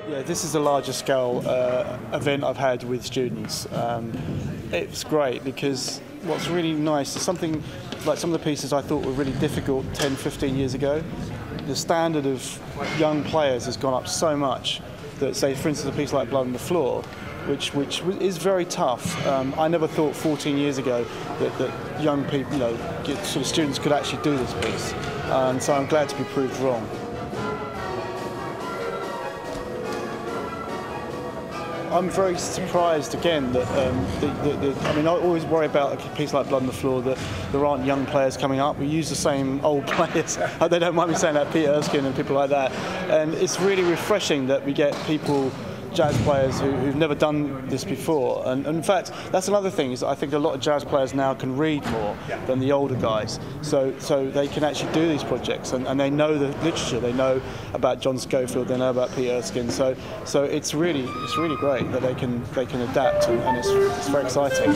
Yeah, this is the largest scale event I've had with students. It's great because what's really nice is something like some of the pieces I thought were really difficult 10, 15 years ago. The standard of young players has gone up so much that, say, for instance, a piece like Blood on the Floor, which is very tough. I never thought 14 years ago that young people, sort of students could actually do this piece. And so I'm glad to be proved wrong. I'm very surprised again that, I mean, I always worry about a piece like Blood on the Floor that there aren't young players coming up. We use the same old players. They don't mind me saying that, Peter Erskine and people like that. And it's really refreshing that we get people, jazz players who've never done this before. And in fact, that's another thing, is that I think a lot of jazz players now can read more than the older guys. So they can actually do these projects, and they know the literature. They know about John Scofield, they know about Peter Erskine. So it's really great that they can adapt, and it's very exciting.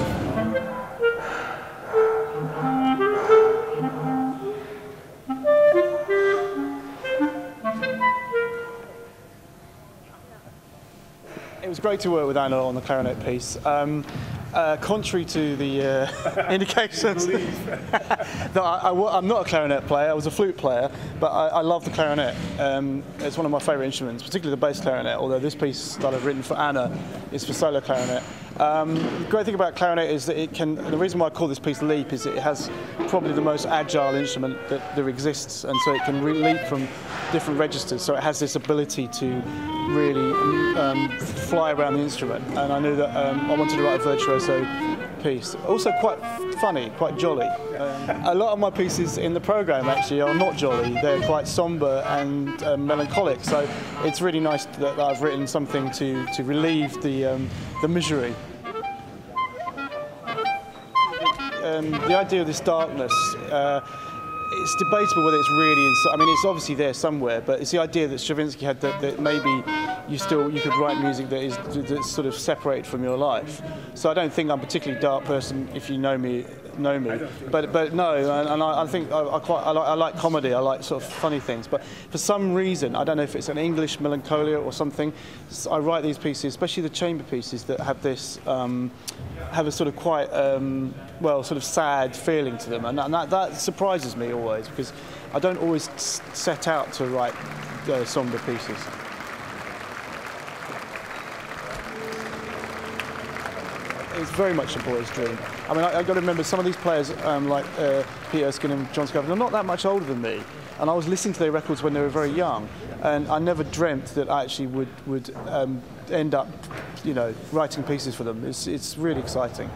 It was great to work with Anna on the clarinet piece. Contrary to the indications that I'm not a clarinet player, I was a flute player, but I love the clarinet. It's one of my favourite instruments, particularly the bass clarinet, although this piece that I've written for Anna is for solo clarinet. The great thing about clarinet is that the reason why I call this piece Leap is that it has probably the most agile instrument that there exists, and so it can leap from different registers, so it has this ability to really fly around the instrument, and I knew that I wanted to write a virtuoso piece. Also quite funny, quite jolly. A lot of my pieces in the programme actually are not jolly, they're quite sombre and melancholic, so it's really nice that I've written something to relieve the misery. The idea of this darkness, it's debatable whether it's really I mean, it's obviously there somewhere, but it's the idea that Stravinsky had that maybe you could write music that's sort of separated from your life. So I don't think I'm a particularly dark person, if you know me. But no, and I think I like comedy. I like sort of funny things. But for some reason, I don't know if it's an English melancholia or something, I write these pieces, especially the chamber pieces, that have this have a sort of quite sort of sad feeling to them, and that surprises me always, because I don't always set out to write somber pieces. It's very much a boy's dream. I mean, I've got to remember some of these players, like Peter Erskine and John Scofield, are not that much older than me, and I was listening to their records when they were very young, and I never dreamt that I actually would end up, writing pieces for them. It's really exciting.